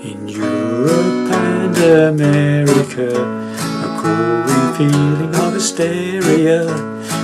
In Europe and America, a growing feeling of hysteria,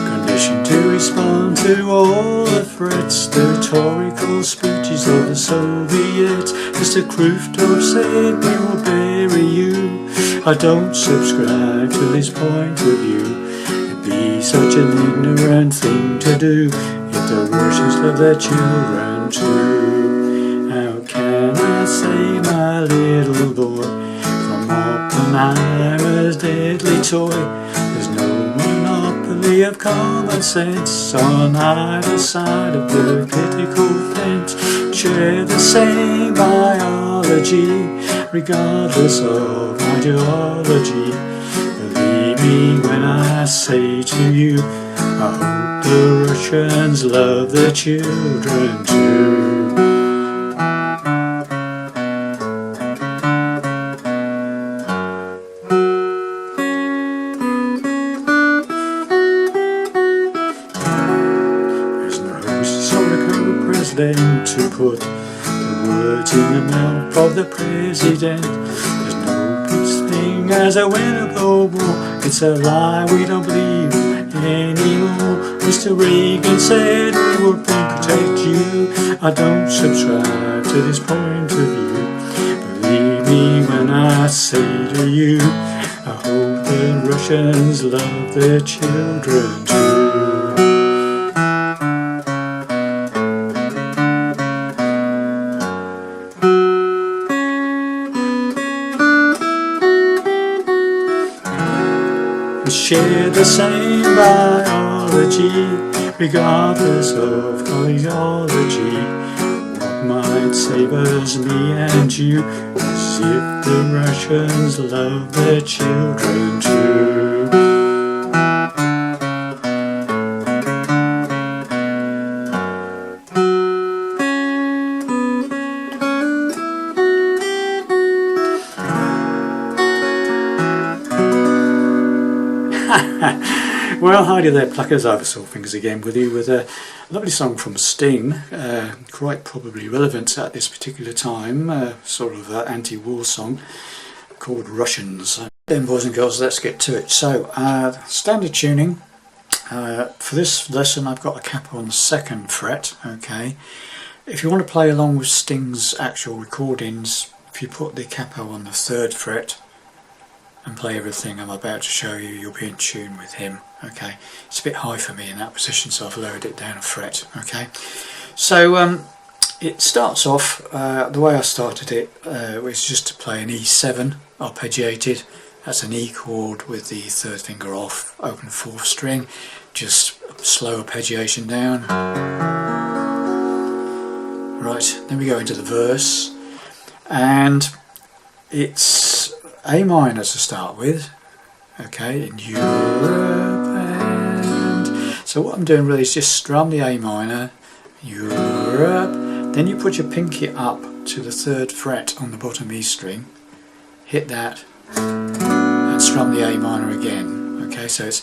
conditioned to respond to all the threats, the rhetorical speeches of the Soviets. Mr. Khrushchev said, we will bury you. I don't subscribe to this point of view. It'd be such an ignorant thing to do if the Russians love their children too. How can I save my little boy from Oppenheimer's deadly toy? There's no monopoly of common sense on either side of the critical fence. Share the same biology, regardless of ideology. Believe me when I say to you, I hope the Russians love their children too. To put the words in the mouth of the president. There's no such thing as a winnable war. It's a lie we don't believe anymore. Mr. Reagan said we will protect you. I don't subscribe to this point of view. Believe me when I say to you, I hope the Russians love their children too. Share the same biology, regardless of ideology. What might save us, me and you, is if the Russians love their children too. Well, Heidi there, Pluckers. Iversaw Fingers again with you with a lovely song from Sting, quite probably relevant at this particular time, sort of anti-war song called Russians. Then boys and girls, let's get to it. So, standard tuning, for this lesson I've got a capo on the 2nd fret, okay. If you want to play along with Sting's actual recordings, if you put the capo on the 3rd fret, and play everything I'm about to show you, you'll be in tune with him. Okay, it's a bit high for me in that position, so I've lowered it down a fret. Okay, so it starts off the way I started it was just to play an E7 arpeggiated. That's an E chord with the 3rd finger off, open 4th string, just slow arpeggiation down. Right, then we go into the verse, and it's A minor to start with, okay, in Europe, and so what I'm doing really is just strum the A minor, Europe, then you put your pinky up to the 3rd fret on the bottom E string, hit that, and strum the A minor again, okay, so it's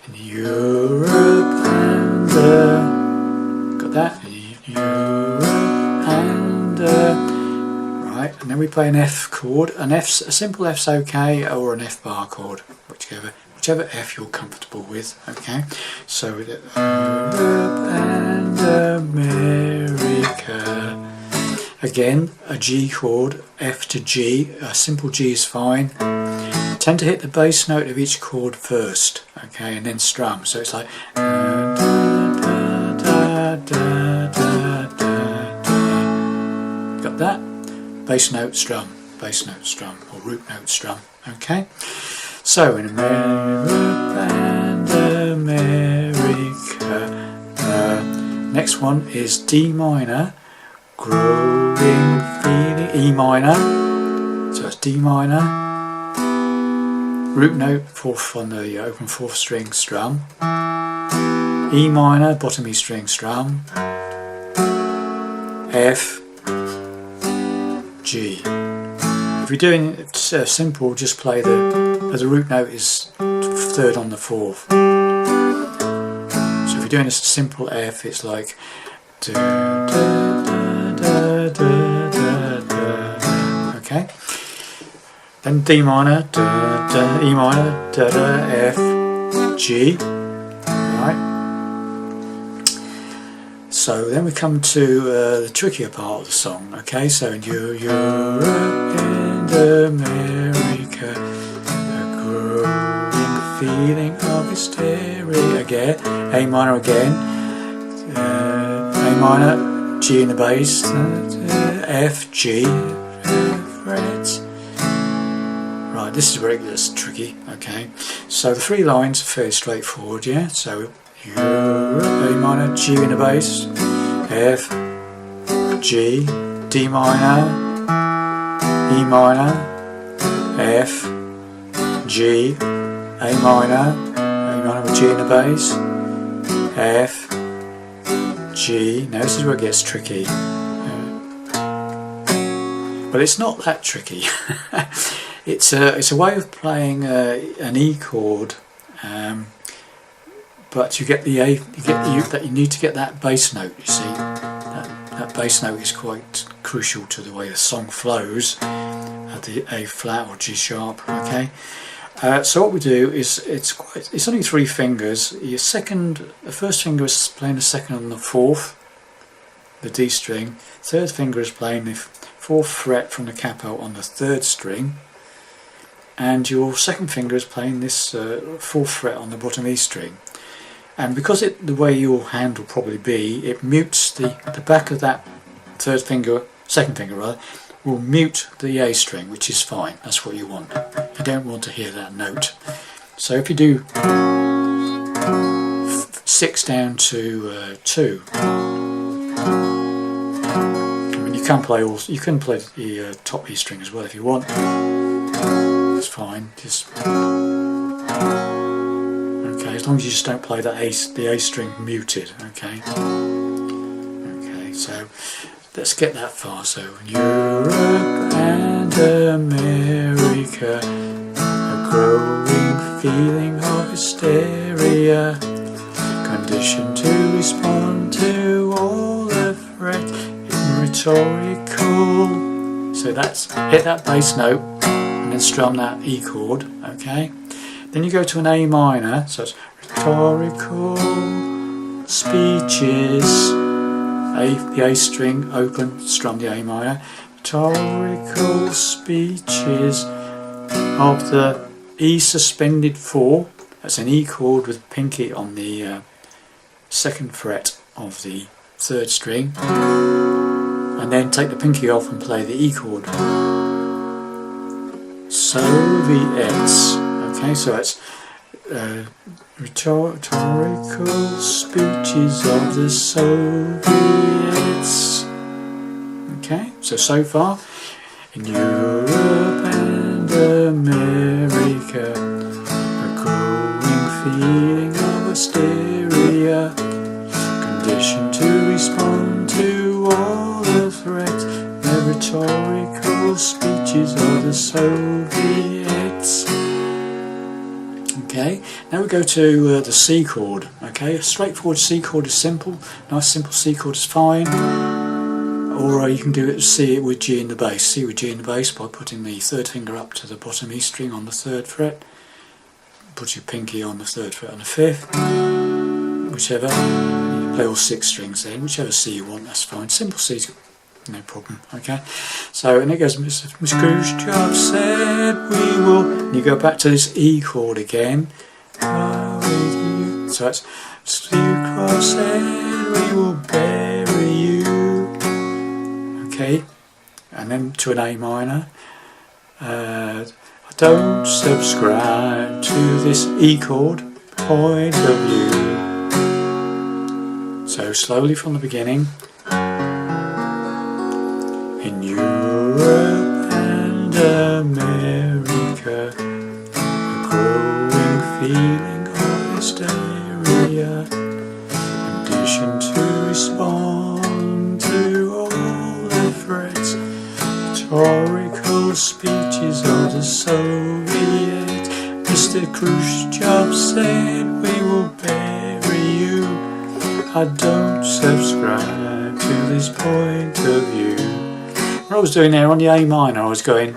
in Europe, and got that, Europe, and right, and then we play an F chord. A simple F's okay, or an F bar chord, whichever F you're comfortable with. Okay, so Europe and America. Again, a G chord, F to G. A simple G is fine. Tend to hit the bass note of each chord first, okay, and then strum. So it's like got that? Bass note, strum, or root note, strum, okay? So in America and America, next one is D minor, growing feeling, E minor, so it's D minor, root note, 4th on the open 4th string, strum, E minor, bottom E string, strum, F, G. If you're doing it simple, just play the root note is 3rd on the 4th. So if you're doing a simple F, it's like then D minor, da, da, E minor, da, da, F, G, right? So then we come to the trickier part of the song, okay? So in Europe and America, a growing feeling of hysteria again, A minor again, A minor, G in the bass, F, G, frets. Right, this is where it gets tricky, okay? So the 3 lines are fairly straightforward, yeah? So Europe, A minor, G in the bass, F, G, D minor, E minor, F, G, A minor with G in the bass, F, G. Now this is where it gets tricky. But it's not that tricky. It's a way of playing an E chord, but you get the A. You need to get that bass note. You see, that bass note is quite crucial to the way the song flows at the A flat or G sharp. Okay. So what we do is it's only 3 fingers. The first finger is playing the 2nd on the 4th, the D string. 3rd finger is playing the 4th fret from the capo on the 3rd string, and your 2nd finger is playing this 4th fret on the bottom E string. And because the way your hand will probably be, it mutes the back of that 2nd finger rather, will mute the A string, which is fine. That's what you want. You don't want to hear that note. So if you do 6 down to 2, I mean, you can play the top E string as well if you want. It's fine. Just okay, as long as you just don't play the A string muted. Okay. Okay. So let's get that far. So Europe and America, a growing feeling of hysteria, conditioned to respond to all the threat in rhetorical. So that's hit that bass note and then strum that E chord. Okay. Then you go to an A minor. So it's rhetorical speeches. The A string open, strum the A minor. Rhetorical speeches of the E suspended 4. That's an E chord with pinky on the 2nd fret of the 3rd string. And then take the pinky off and play the E chord. Soviets. Okay, so it's rhetorical speeches of the Soviets. Okay, so far in Europe and America, a growing feeling of hysteria, conditioned to respond to all the threats, the rhetorical speeches of the Soviets. Okay, now we go to the C chord. Okay, a straightforward C chord is simple. Nice simple C chord is fine. Or you can do it C with G in the bass. C with G in the bass by putting the 3rd finger up to the bottom E string on the 3rd fret. Put your pinky on the 3rd fret on the 5th. Whichever. You play all 6 strings then. Whichever C you want, that's fine. Simple C's no problem. Okay. So and it goes. Miss Khrushchev said we will. And you go back to this E chord again. So it's Khrushchev said we will bury you. Okay, and then to an A minor. I don't subscribe to this E chord point of view. So slowly from the beginning. In Europe and America, a growing feeling of hysteria, conditioned to respond to all the threats, rhetorical speeches of the Soviets. Mr. Khrushchev said we will bury you. I don't subscribe to this point of view. What I was doing there on the A minor, I was going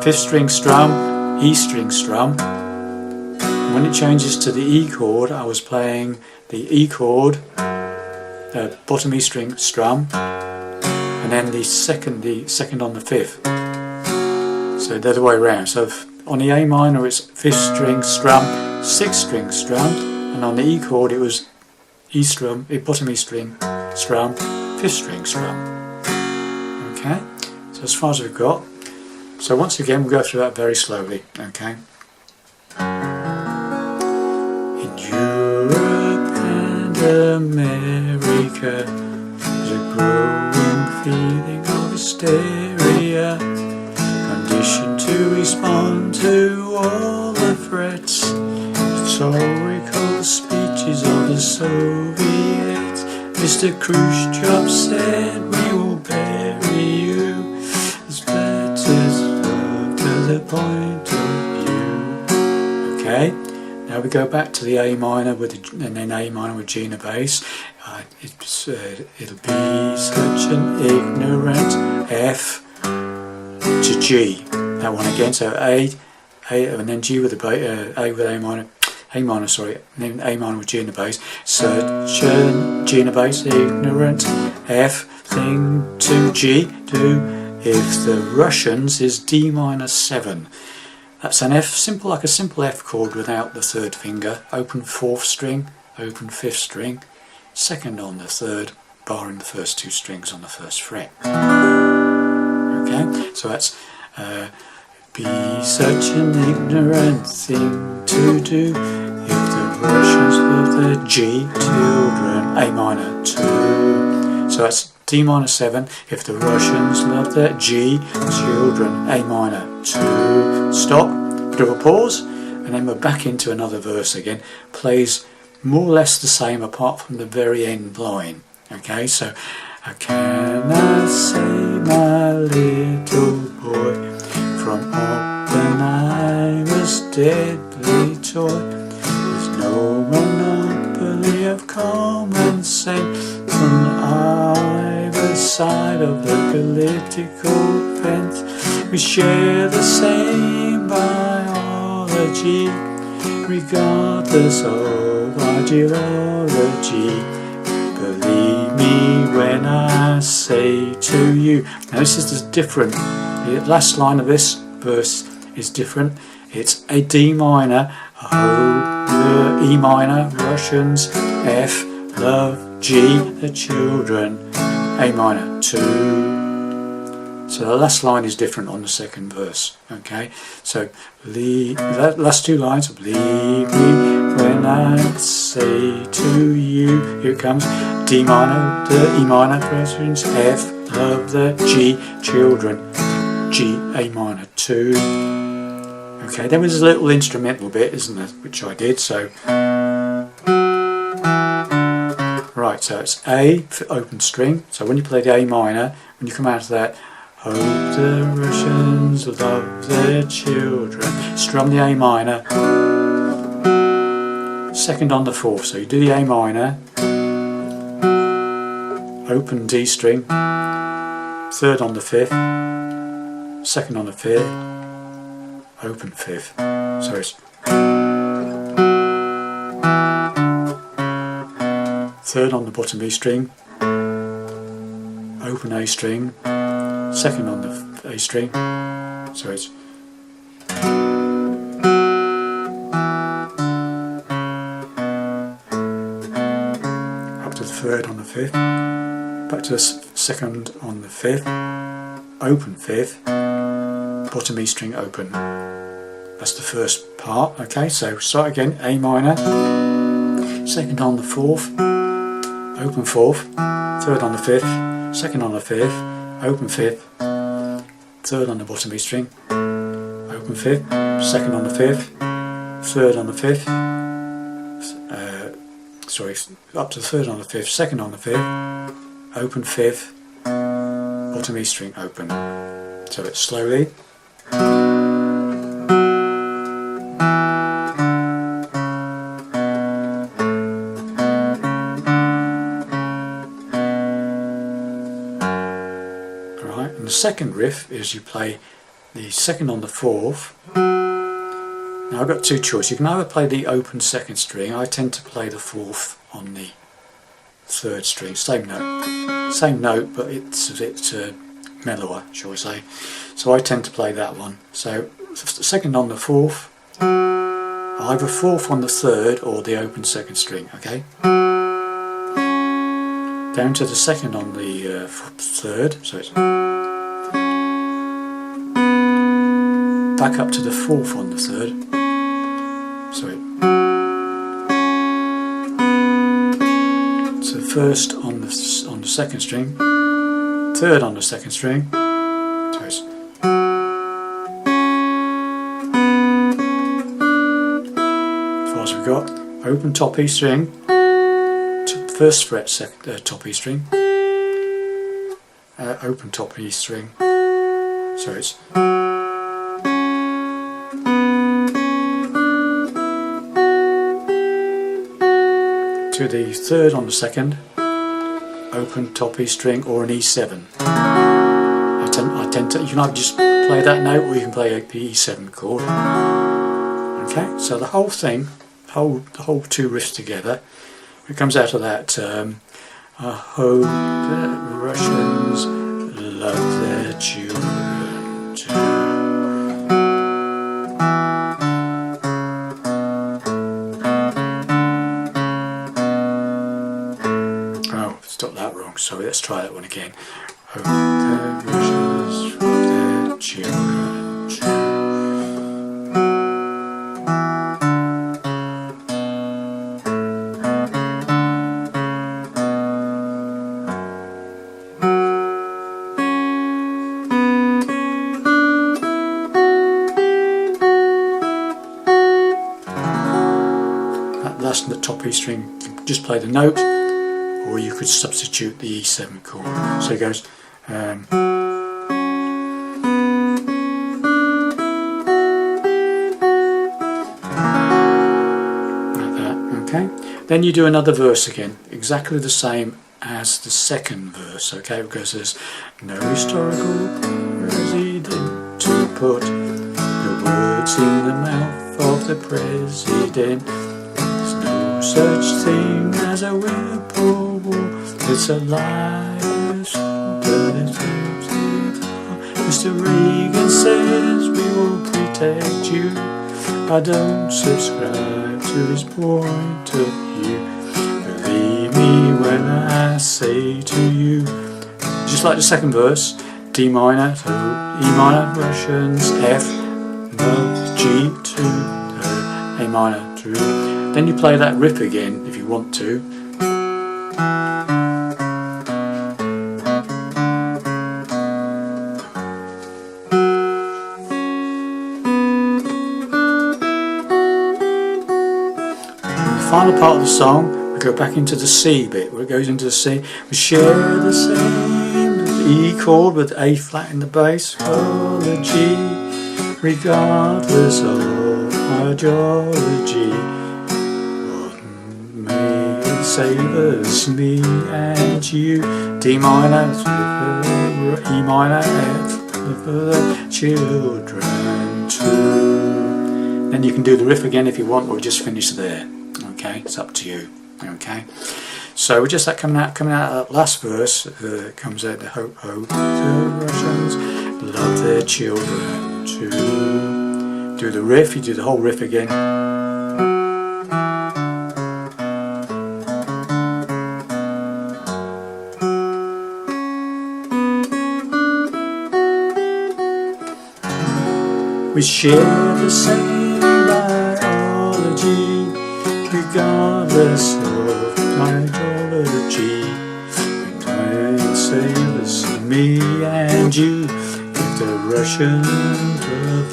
fifth string strum, E string strum. And when it changes to the E chord, I was playing the E chord, bottom E string strum, and then the second on the fifth. So the other way around. So on the A minor it's fifth string strum, sixth string strum, and on the E chord it was E strum, bottom E string strum, fifth string strum. Okay, so as far as we've got. So once again we'll go through that very slowly. Okay. In Europe and America there's a growing feeling of hysteria, conditioned to respond to all the threats. Rhetorical speeches of the Soviets. Mr. Khrushchev said, we will bury you as letters to the point of view. Okay, now we go back to the A minor and then A minor with G in the bass. It'll be such an ignorant F to G. That one again. So A and then G with the A with A minor. A minor, sorry, and then A minor with G in the bass. Such a G in the bass, ignorant F thing to G to. If the Russians is D minor 7. That's an F, simple, like a simple F chord without the third finger. Open fourth string, open fifth string, second on the third, barring the first two strings on the first fret. Okay, so that's be such an ignorant thing to do if the Russians love their G children. A minor 2. So that's D minor 7 if the Russians love their G children. A minor 2. Stop, bit of a pause, and then we're back into another verse again. Plays more or less the same apart from the very end line. Okay, so can I say, my little boy, from when I was deadly toy, with no monopoly of common sense on either side of the political fence. We share the same biology, regardless of ideology. Believe me when I say to you. Now this is just different. The last line of this verse is different. It's a D minor, O, E minor, Russians, F, love, G, the children, A minor 2. So the last line is different on the second verse. Okay, so that last two lines, believe me when I say to you, here it comes, D minor, the E minor, Russians, F, love, the G, children, G, A minor 2. Okay, there was a little instrumental bit, isn't there, which I did, so. Right, so it's A, open string, so when you play the A minor, when you come out of that, hope the Russians love their children, strum the A minor, second on the fourth, so you do the A minor, open D string, third on the fifth, second on the fifth, open fifth. So it's third on the bottom E string, open A string, second on the A string, so it's up to the third on the fifth, back to the second on the fifth, open fifth, bottom E string open. That's the first part. Okay, so start again. A minor, second on the fourth, open fourth, third on the fifth, second on the fifth, open fifth, third on the bottom E string, open fifth, second on the fifth, third on the fifth, up to the third on the fifth, second on the fifth, open fifth, bottom E string open. So it's slowly. Alright, and the second riff is you play the second on the fourth. Now I've got two choices. You can either play the open second string. I tend to play the fourth on the third string. Same note, but it's a bit mellower, shall we say. So I tend to play that one. So the second on the fourth, either fourth on the third or the open second string, okay? Down to the second on the third, so it's back up to the fourth on the third, so first on the second string, third on the second string, so it's as we've got open top E string, first fret top E string, open top E string, so it's to the third on the second, open top E string or an E7. I tend to, you can either just play that note or you can play the E7 chord. Okay, so the whole thing, the whole two riffs together, it comes out of that I hope that Russians love their children too. Oh, stop that wrong, sorry, let's try that one again. Hope that Russians love their children too. The top E string, you can just play the note, or you could substitute the E7 chord. So it goes like that. Okay. Then you do another verse again, exactly the same as the second verse. Okay, because there's no historical president to put the words in the mouth of the president. Such thing as a whippoorwill, it's a lie. Mr. Reagan says we will protect you. I don't subscribe to his point of view. Believe me when I say to you, just like the second verse, D minor, so E minor, Russians, F, no, G, 2, A minor, 2. Then you play that riff again if you want to. The final part of the song, we go back into the C bit, where it goes into the C. We share the same E chord with A flat in the bass, or the G, regardless of ideology. Save us, me and you. D minor, E minor, F for the children too. Then you can do the riff again if you want, or just finish there. Okay, it's up to you. Okay, so we're just that coming out that last verse. Comes out the hope the Russians love their children too. Do the riff. You do the whole riff again. We share the same biology, regardless of ideology. And save us, me and you, if the Russians love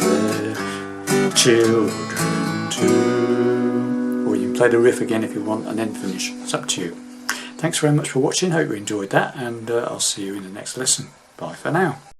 their children too. Or you can play the riff again if you want and then finish. It's up to you. Thanks very much for watching. Hope you enjoyed that, and I'll see you in the next lesson. Bye for now.